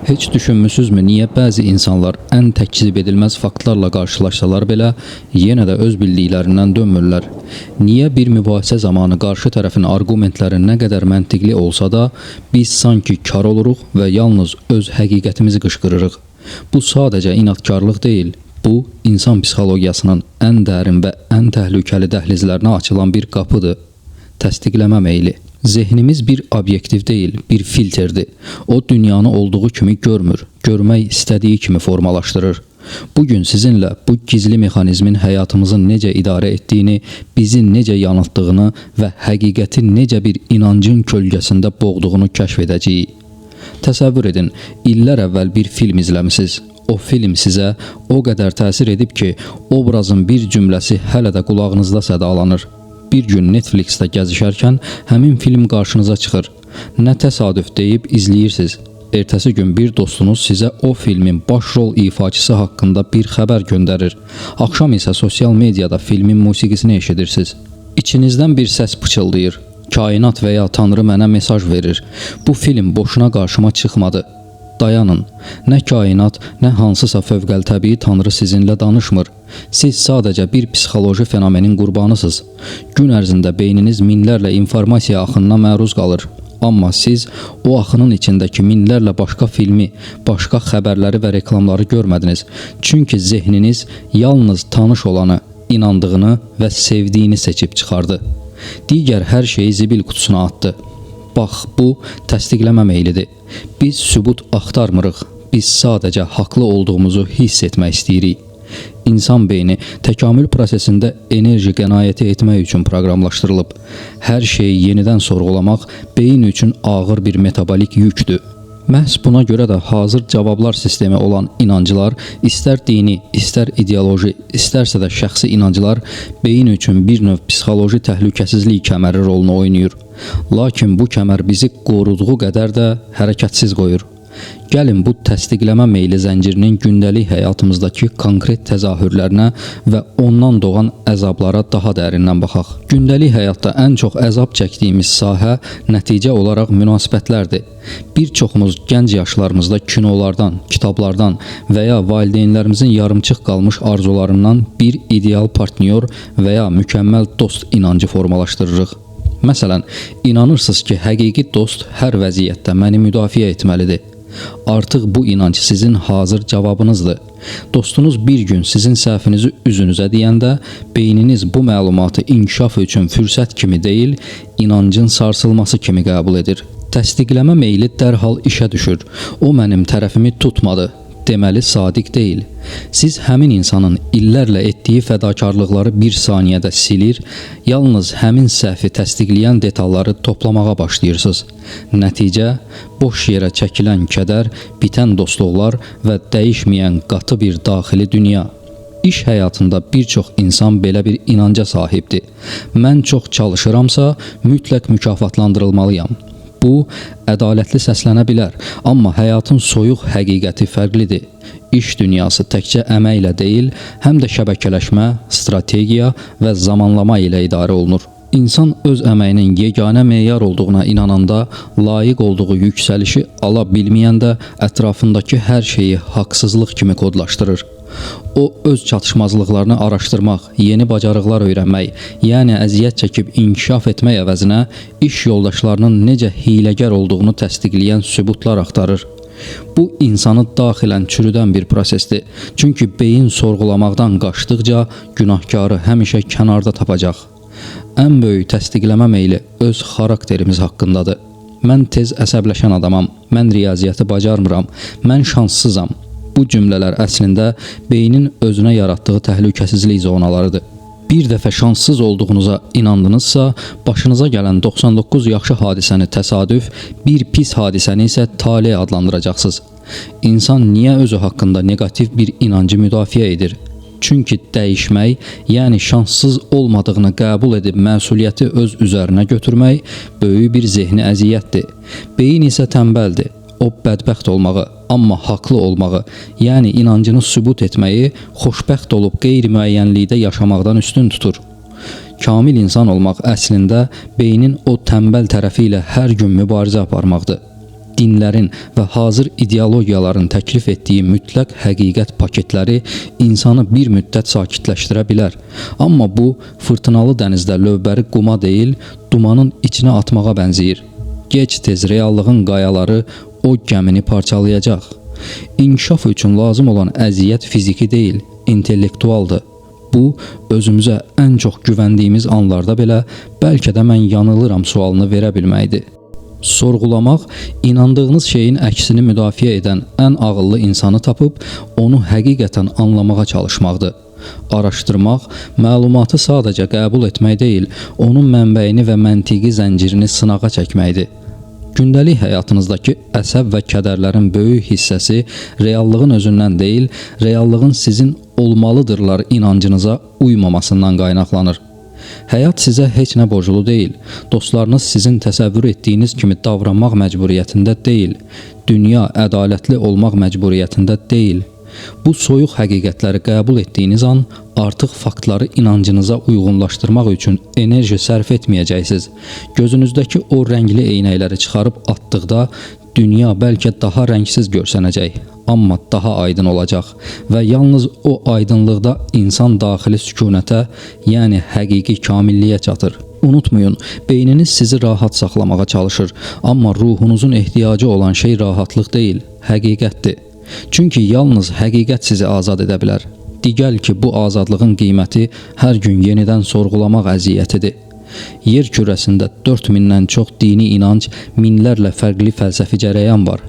Heç düşünmüsünüzmü niyə bəzi insanlar ən təkzib edilməz faktlarla qarşılaşsalar belə yenə də öz bildiklərindən dönmürlər? Niyə bir mübahisə zamanı qarşı tərəfin arqumentləri nə qədər məntiqli olsa da biz sanki kar oluruq və yalnız öz həqiqətimizi qışqırırıq? Bu sadəcə inadkarlıq deyil. Bu, insan psixologiyasının ən dərin və ən təhlükəli dəhlizlərinə açılan bir qapıdır. Təsdiqləmə meyli. Zehnimiz bir obyektiv deyil, bir filtrdir. O dünyanı olduğu kimi görmür, görmək istədiyi kimi formalaşdırır. Bugün sizinlə bu gizli mexanizmin həyatımızı necə idarə etdiyini, bizi necə yanıltdığını və həqiqəti necə bir inancın kölgəsində boğduğunu kəşf edəcəyik. Təsəvvür edin, illər əvvəl bir film izləmisiniz. O film sizə o qədər təsir edib ki, obrazın bir cümləsi hələ də qulağınızda sədalanır. Bir gün Netflixdə gəzişərkən həmin film qarşınıza çıxır. Nə təsadüf deyib izləyirsiniz. Ertəsi gün bir dostunuz sizə o filmin başrol ifaçısı haqqında bir xəbər göndərir. Axşam isə sosial mediada filmin musiqisini eşidirsiniz. İçinizdən bir səs pıçıldayır. Kainat və ya Tanrı mənə mesaj verir. Bu film boşuna qarşıma çıxmadı. Dayanın. Nə kainat, nə hansısa fövqəltəbii Tanrı sizinlə danışmır. Siz sadəcə bir psixoloji fenomenin qurbanısınız. Gün ərzində beyniniz minlərlə informasiya axınına məruz qalır. Amma siz o axının içindəki minlərlə başqa filmi, başqa xəbərləri və reklamları görmədiniz. Çünki zehniniz yalnız tanış olanı, inandığını və sevdiyini seçib çıxardı. Digər hər şeyi zibil qutusuna atdı. Bax, bu təsdiqləmə meylidir. Biz sübut axtarmırıq. Biz sadəcə haqlı olduğumuzu hiss etmək istəyirik. İnsan beyni təkamül prosesində enerji qənaəti etmək üçün proqramlaşdırılıb. Hər şeyi yenidən sorğulamaq beyin üçün ağır bir metabolik yükdür. Məhz buna görə də hazır cavablar sistemi olan inancılar, istər dini, istər ideoloji, istərsə də şəxsi inancılar beyin üçün bir növ psixoloji təhlükəsizlik kəməri rolunu oynayır. Lakin bu kəmər bizi qoruduğu qədər də hərəkətsiz qoyur. Gəlin bu təsdiqləmə meyli zəncirinin gündəlik həyatımızdakı konkret təzahürlərinə və ondan doğan əzablara daha dərindən baxaq. Gündəlik həyatda ən çox əzab çəkdiyimiz sahə nəticə olaraq münasibətlərdir. Bir çoxumuz gənc yaşlarımızda kinolardan, kitablardan və ya valideynlərimizin yarımçıq qalmış arzularından bir ideal partnyor və ya mükəmməl dost inancı formalaşdırırıq. Məsələn, inanırsınız ki, həqiqi dost hər vəziyyətdə məni müdafiə etməlidir. Artıq bu inanc sizin hazır cavabınızdır. Dostunuz bir gün sizin səhvinizi üzünüzə deyəndə, beyniniz bu məlumatı inkişaf üçün fürsət kimi deyil, inancın sarsılması kimi qəbul edir. Təsdiqləmə meyli dərhal işə düşür. O mənim tərəfimi tutmadı. Deməli sadiq deyil. Siz həmin insanın illərlə etdiyi fədakarlıqları bir saniyədə silir, yalnız həmin səhvi təsdiqləyən detalları toplamağa başlayırsınız. Nəticə, boş yerə çəkilən kədər, bitən dostluqlar və dəyişməyən qatı bir daxili dünya. İş həyatında bir çox insan belə bir inanca sahibdir. Mən çox çalışıramsa, mütləq mükafatlandırılmalıyam. Bu, ədalətli səslənə bilər, amma həyatın soyuq həqiqəti fərqlidir. İş dünyası təkcə əməklə deyil, həm də şəbəkələşmə, strategiya və zamanlama ilə idarə olunur. İnsan öz əməyinin yeganə meyar olduğuna inananda, layiq olduğu yüksəlişi ala bilməyəndə ətrafındakı hər şeyi haqsızlıq kimi kodlaşdırır. O, öz çatışmazlıqlarını araşdırmaq, yeni bacarıqlar öyrənmək, yəni əziyyət çəkib inkişaf etmək əvəzinə iş yoldaşlarının necə hiləgər olduğunu təsdiqləyən sübutlar axtarır. Bu, insanı daxilən çürüdən bir prosesdir. Çünki beyin sorğulamaqdan qaçdıqca günahkarı həmişə kənarda tapacaq. Ən böyük təsdiqləmə meyli öz xarakterimiz haqqındadır. Mən tez əsəbləşən adamam, mən riyaziyyatı bacarmıram, mən şanssızam. Bu cümlələr əslində beynin özünə yaratdığı təhlükəsizlik zonalarıdır. Bir dəfə şanssız olduğunuza inandınızsa, başınıza gələn 99 yaxşı hadisəni təsadüf, bir pis hadisəni isə talih adlandıracaqsınız. İnsan niyə özü haqqında negativ bir inancı müdafiə edir? Çünki dəyişmək, yəni şanssız olmadığını qəbul edib məsuliyyəti öz üzərinə götürmək böyük bir zehni əziyyətdir. Beyin isə tənbəldir. O bədbəxt olmağı, amma haqlı olmağı, yəni inancını sübut etməyi, xoşbəxt olub qeyri-müəyyənlikdə yaşamaqdan üstün tutur. Kamil insan olmaq əslində beynin o tənbəl tərəfi ilə hər gün mübarizə aparmaqdır. dinlərin və hazır ideologiyaların təklif etdiyi mütləq həqiqət paketləri insanı bir müddət sakitləşdirə bilər. Amma bu, fırtınalı dənizdə lövbəri quma deyil, dumanın içinə atmağa bənzəyir. Gec-tez reallığın qayaları o gəmini parçalayacaq. İnkişaf üçün lazım olan əziyyət fiziki deyil, intellektualdır. Bu, özümüzə ən çox güvəndiyimiz anlarda belə bəlkə də mən yanılıram sualını verə bilməkdir. Sorğulamaq, inandığınız şeyin əksini müdafiə edən ən ağıllı insanı tapıb, onu həqiqətən anlamağa çalışmaqdır. Araşdırmaq, məlumatı sadəcə qəbul etmək deyil, onun mənbəyini və məntiqi zəncirini sınağa çəkməkdir. Gündəlik həyatınızdakı əsəb və kədərlərin böyük hissəsi reallığın özündən deyil, reallığın sizin olmalıdırlar inancınıza uymamasından qaynaqlanır. Həyat sizə heç nə borclu deyil. Dostlarınız sizin təsəvvür etdiyiniz kimi davranmaq məcburiyyətində deyil. Dünya ədalətli olmaq məcburiyyətində deyil. Bu soyuq həqiqətləri qəbul etdiyiniz an artıq faktları inancınıza uyğunlaşdırmaq üçün enerji sərf etməyəcəksiniz. Gözünüzdəki o rəngli eynəkləri çıxarıb atdıqda dünya bəlkə daha rəngsiz görsənəcək, amma daha aydın olacaq və yalnız o aydınlıqda insan daxili sükunətə, yəni həqiqi kamilliyə çatır. Unutmayın, beyniniz sizi rahat saxlamağa çalışır, amma ruhunuzun ehtiyacı olan şey rahatlıq deyil, həqiqətdir. Çünki yalnız həqiqət sizi azad edə bilər. Digəl ki, bu azadlığın qiyməti hər gün yenidən sorğulamaq əziyyətidir. Yer kürəsində 4000-dən çox dini inanc, minlərlə fərqli fəlsəfi cərəyan var.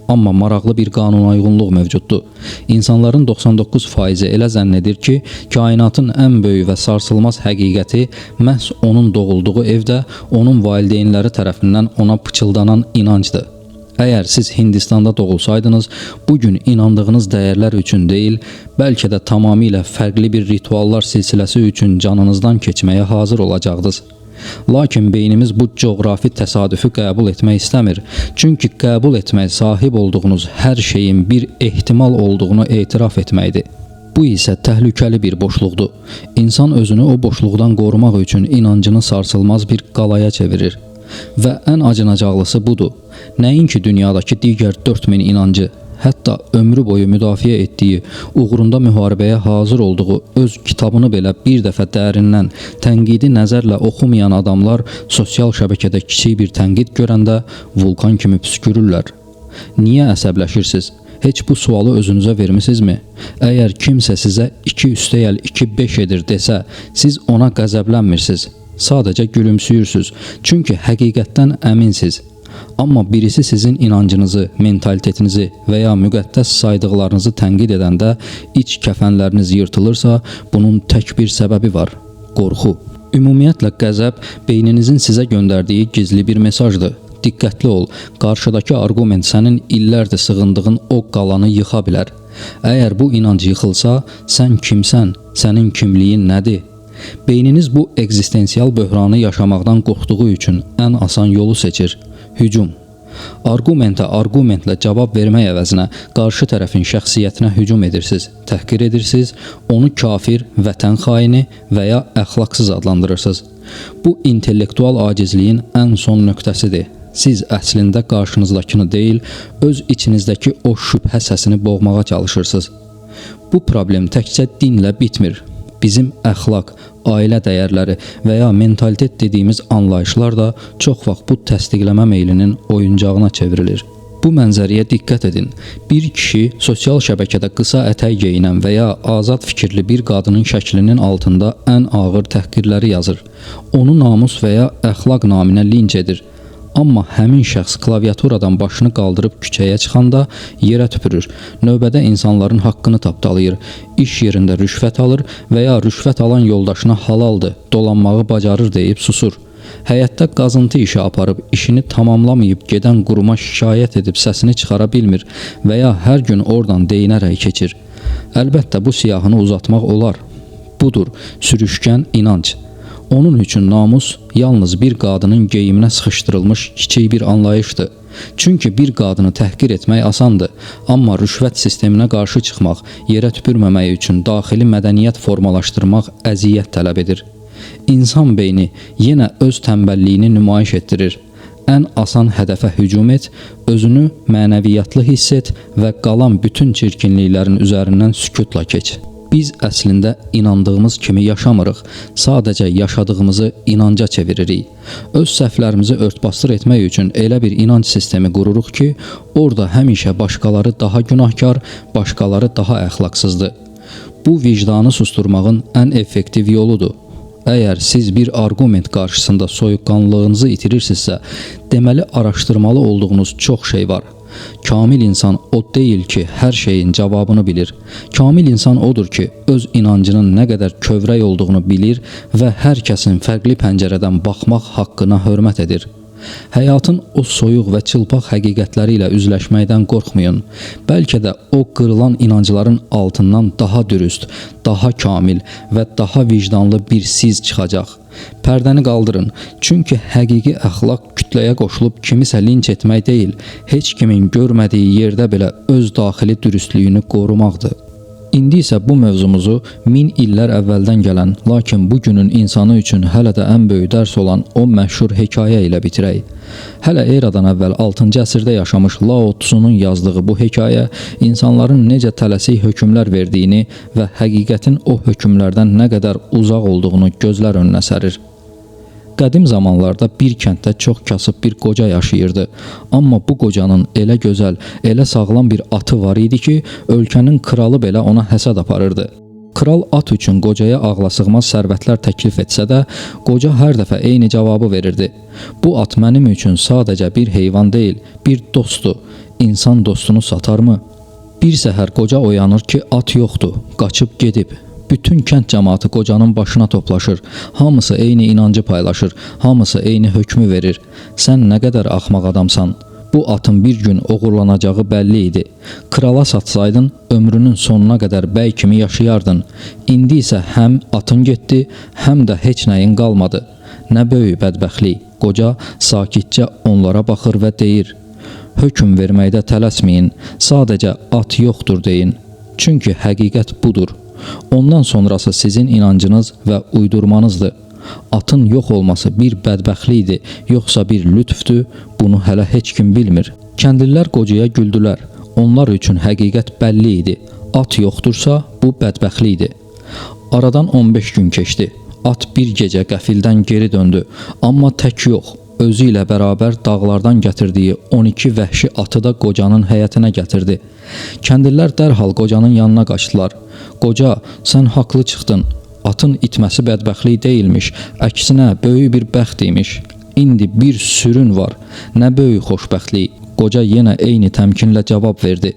Amma maraqlı bir qanunayğunluq mövcuddur. İnsanların 99%-i elə zənn edir ki, kainatın ən böyük və sarsılmaz həqiqəti məhz onun doğulduğu evdə, onun valideynləri tərəfindən ona pıçıldanan inancdır. Əgər siz Hindistanda doğulsaydınız, bugün inandığınız dəyərlər üçün deyil, bəlkə də tamamilə fərqli bir rituallar silsiləsi üçün canınızdan keçməyə hazır olacaqdınız. Lakin beynimiz bu coğrafi təsadüfü qəbul etmək istəmir. Çünki qəbul etmək sahib olduğunuz hər şeyin bir ehtimal olduğunu etiraf etməkdir. Bu isə təhlükəli bir boşluqdur. İnsan özünü o boşluqdan qorumaq üçün inancını sarsılmaz bir qalaya çevirir. Və ən acınacaqlısı budur. Nəinki dünyadakı digər 4000 inancı, hətta ömrü boyu müdafiə etdiyi, uğrunda müharibəyə hazır olduğu öz kitabını belə bir dəfə dərindən, tənqidi nəzərlə oxumayan adamlar sosial şəbəkədə kiçik bir tənqid görəndə vulkan kimi püskürürlər. Niyə əsəbləşirsiniz? Heç bu sualı özünüzə vermisinizmi? Əgər kimsə sizə 2 + 2 5 edir desə, siz ona qəzəblənmirsiniz. Sadəcə gülümsüyürsünüz, çünki həqiqətdən əminsiniz. Amma birisi sizin inancınızı, mentalitetinizi və ya müqəddəs saydıqlarınızı tənqid edəndə iç kəfənləriniz yırtılırsa, bunun tək bir səbəbi var: qorxu. Ümumiyyətlə qəzəb beyninizin sizə göndərdiyi gizli bir mesajdır. Diqqətli ol, qarşıdakı arqument sənin illərdir sığındığın o qalanı yıxa bilər. Əgər bu inanc yıxılsa, sən kimsən, sənin kimliyin nədir? Beyniniz bu ekzistensial böhranı yaşamaqdan qorxduğu üçün ən asan yolu seçir: hücum. Argumentə argumentlə cavab vermək əvəzinə qarşı tərəfin şəxsiyyətinə hücum edirsiniz, təhqir edirsiniz, onu kafir, vətən xaini və ya əxlaqsız adlandırırsınız. Bu intellektual acizliyin ən son nöqtəsidir. Siz əslində qarşınızdakını deyil, öz içinizdəki o şübhə səsini boğmağa çalışırsınız. Bu problem təkcə dinlə bitmir. Bizim əxlaq, ailə dəyərləri və ya mentalitet dediyimiz anlayışlar da çox vaxt bu təsdiqləmə meylinin oyuncağına çevrilir. Bu mənzərəyə diqqət edin. Bir kişi sosial şəbəkədə qısa ətək geyinən və ya azad fikirli bir qadının şəklinin altında ən ağır təhqirləri yazır. Onu namus və ya əxlaq naminə linç edir. Amma həmin şəxs klaviaturadan başını qaldırıb küçəyə çıxanda yerə tüpürür. Növbədə insanların haqqını tapdalayır. İş yerində rüşvət alır və ya rüşvət alan yoldaşına halaldır, dolanmağı bacarır deyib susur. Həyətdə qazıntı işi aparıb işini tamamlamayıb gedən quruma şikayət edib səsini çıxara bilmir və ya hər gün oradan deyinərək keçir. Əlbəttə bu siyahını uzatmaq olar. Budur sürüşkən inanc. Onun üçün namus yalnız bir qadının geyiminə sıxışdırılmış kiçik bir anlayışdır. Çünki bir qadını təhqir etmək asandır, amma rüşvət sisteminə qarşı çıxmaq, yerə tüpürməmək üçün daxili mədəniyyət formalaşdırmaq əziyyət tələb edir. İnsan beyni yenə öz tənbəlliyini nümayiş etdirir. ən asan hədəfə hücum et, özünü mənəviyyatlı hiss et və qalan bütün çirkinliklərin üzərindən sükutla keç. Biz əslində inandığımız kimi yaşamırıq, sadəcə yaşadığımızı inanca çeviririk. Öz səhvlərimizi örtbasdır etmək üçün elə bir inanc sistemi qururuq ki, orada həmişə başqaları daha günahkar, başqaları daha əxlaqsızdır. Bu vicdanı susturmağın ən effektiv yoludur. Əgər siz bir arqument qarşısında soyuqqanlılığınızı itirirsinizsə, deməli araşdırmalı olduğunuz çox şey var. Kamil insan o deyil ki, hər şeyin cavabını bilir. Kamil insan odur ki, öz inancının nə qədər kövrək olduğunu bilir və hər kəsin fərqli pəncərədən baxmaq haqqına hörmət edir. Həyatın o soyuq və çılpaq həqiqətləri ilə üzləşməkdən qorxmayın. Bəlkə də o qırılan inancların altından daha dürüst, daha kamil və daha vicdanlı bir siz çıxacaq. Pərdəni qaldırın, çünki həqiqi əxlaq kütləyə qoşulub kimisə linç etmək deyil, heç kimin görmədiyi yerdə belə öz daxili dürüstlüyünü qorumaqdır. İndi isə bu mövzumuzu 1000 illər əvvəldən gələn, lakin bugünün insanı üçün hələ də ən böyük dərs olan o məşhur hekayə ilə bitirək. Hələ eradan əvvəl 6-cı əsrdə yaşamış Lao Tzu'nun yazdığı bu hekayə insanların necə tələsik hökmlər verdiyini və həqiqətin o hökmlərdən nə qədər uzaq olduğunu gözlər önünə sərir. Qədim zamanlarda bir kənddə çox kasıb bir qoca yaşayırdı. Amma bu qocanın elə gözəl, elə sağlam bir atı var idi ki, ölkənin kralı belə ona həsəd aparırdı. Kral at üçün qocaya ağlasığmaz sərvətlər təklif etsə də, qoca hər dəfə eyni cavabı verirdi. Bu at mənim üçün sadəcə bir heyvan deyil, bir dostdur. İnsan dostunu satarmı? Bir səhər qoca oyanır ki, at yoxdur, qaçıb gedib. Bütün kənd cəmaatı qocanın başına toplaşır. Hamısı eyni inancı paylaşır, hamısı eyni hökmü verir. Sən nə qədər axmaq adamsan. Bu atın bir gün oğurlanacağı bəlli idi. Krala satsaydın, ömrünün sonuna qədər bəy kimi yaşayardın. İndi isə həm atın getdi, həm də heç nəyin qalmadı. Nə böyük bədbəxtlik. Qoca sakitcə onlara baxır və deyir: hökm verməkdə tələsməyin, sadəcə at yoxdur deyin. Çünki həqiqət budur. Ondan sonrası sizin inancınız və uydurmanızdır. Atın yox olması bir bədbəxtlikdir, yoxsa bir lütfdür, bunu hələ heç kim bilmir. Kəndlilər qocaya güldülər. Onlar üçün həqiqət bəlli idi. At yoxdursa, bu bədbəxtlikdir. Aradan 15 gün keçdi. At bir gecə qəfildən geri döndü. Amma tək yox, özü ilə bərabər dağlardan gətirdiyi 12 vəhşi atı da qocanın həyətinə gətirdi. Kəndlilər dərhal qocanın yanına qaçdılar. Qoca, sən haqlı çıxdın. Atın itməsi bədbəxtlik deyilmiş, əksinə böyük bir bəxt imiş. İndi bir sürün var. Nə böyük xoşbəxtlik. Qoca yenə eyni təmkinlə cavab verdi.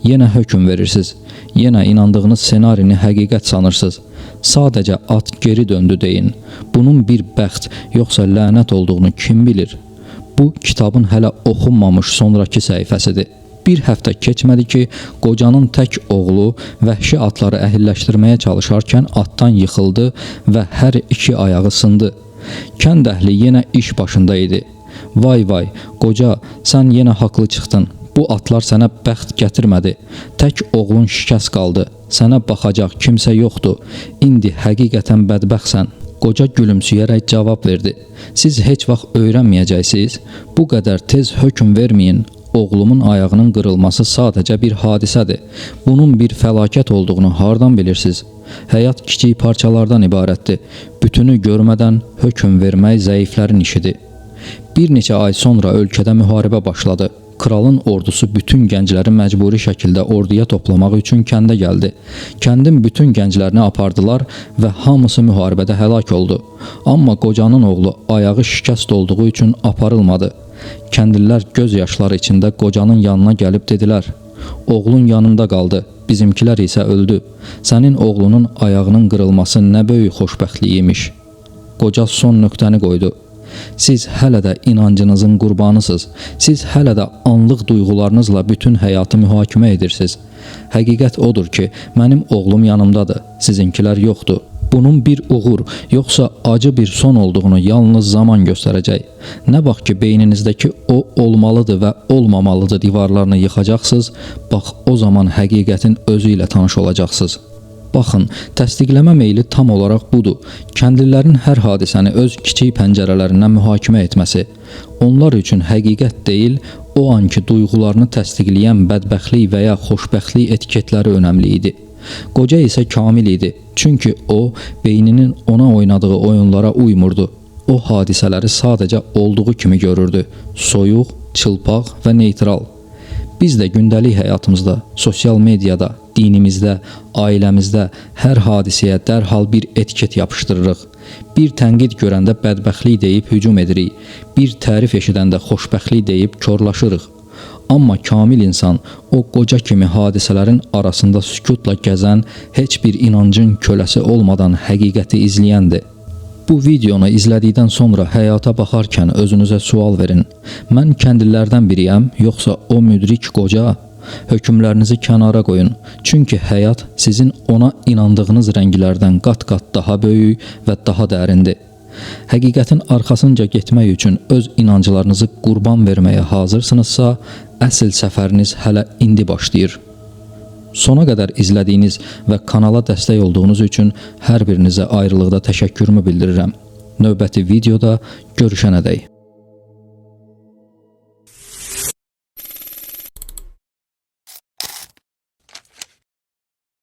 Yenə hökm verirsiniz. Yenə inandığınız senarini həqiqət sanırsınız. Sadəcə at geri döndü deyin. Bunun bir bəxt, yoxsa lənət olduğunu kim bilir? Bu kitabın hələ oxunmamış sonraki səhifəsidir. Bir həftə keçmədi ki, qocanın tək oğlu vəhşi atları əhilləşdirməyə çalışarkən atdan yıxıldı və hər iki ayağı sındı. Kənd əhli yenə iş başında idi. Vay vay, qoca, sən yenə haqlı çıxdın. Bu atlar sənə bəxt gətirmədi. Tək oğlun şikəst qaldı. Sənə baxacaq kimsə yoxdur. İndi həqiqətən bədbəxtsən. Qoca gülümsüyərək cavab verdi. Siz heç vaxt öyrənməyəcəksiniz. Bu qədər tez hökm verməyin. Oğlumun ayağının qırılması sadəcə bir hadisədir. Bunun bir fəlakət olduğunu hardan bilirsiniz? Həyat kiçik parçalardan ibarətdir. Bütünü görmədən hökm vermək zəiflərin işidir. Bir neçə ay sonra ölkədə müharibə başladı. Kralın ordusu bütün gəncləri məcburi şəkildə orduya toplamaq üçün kəndə gəldi. Kəndin bütün gənclərini apardılar və hamısı müharibədə həlak oldu. Amma qocanın oğlu ayağı şikəst olduğu üçün aparılmadı. Kəndlilər göz yaşları içində qocanın yanına gəlib dedilər: oğlun yanında qaldı, bizimkilər isə öldü. Sənin oğlunun ayağının qırılması nə böyük xoşbəxtlik imiş. Qoca son nöqtəni qoydu. Siz hələ də inancınızın qurbanısınız. Siz hələ də anlıq duyğularınızla bütün həyatı mühakimə edirsiniz. Həqiqət odur ki, mənim oğlum yanımdadır, sizinkilər yoxdur. Bunun bir uğur, yoxsa acı bir son olduğunu yalnız zaman göstərəcək. Nə vaxt ki, beyninizdəki o olmalıdır və olmamalıdır divarlarını yıxacaqsınız, bax o zaman həqiqətin özü ilə tanış olacaqsınız. Baxın, təsdiqləmə meyli tam olaraq budur. Kəndlilərin hər hadisəni öz kiçik pəncərələrindən mühakimə etməsi, onlar üçün həqiqət deyil, o anki duyğularını təsdiqləyən bədbəxtlik və ya xoşbəxtlik etiketləri önəmli idi. Qoca isə kamil idi, çünki o, beyninin ona oynadığı oyunlara uymurdu. O hadisələri sadəcə olduğu kimi görürdü, soyuq, çılpaq və neytral. Biz də gündəlik həyatımızda, sosial mediada, dinimizdə, ailəmizdə hər hadisəyə dərhal bir etiket yapışdırırıq. Bir tənqid görəndə bədbəxtlik deyib hücum edirik. Bir tərif eşidəndə xoşbəxtlik deyib korlaşırıq. Amma kamil insan o qoca kimi hadisələrin arasında sükutla gəzən, heç bir inancın köləsi olmadan həqiqəti izləyəndir. Bu videonu izlədikdən sonra həyata baxarkən özünüzə sual verin. Mən kəndlilərdən biriyəm, yoxsa o müdrik qoca? Hökmlərinizi kənara qoyun. Çünki həyat sizin ona inandığınız rənglərdən qat-qat daha böyük və daha dərindir. Həqiqətin arxasınca getmək üçün öz inanclarınızı qurban verməyə hazırsınızsa, əsl səfəriniz hələ indi başlayır. Sona qədər izlədiyiniz və kanala dəstək olduğunuz üçün hər birinizə ayrılıqda təşəkkürümü bildirirəm. Növbəti videoda görüşənədək.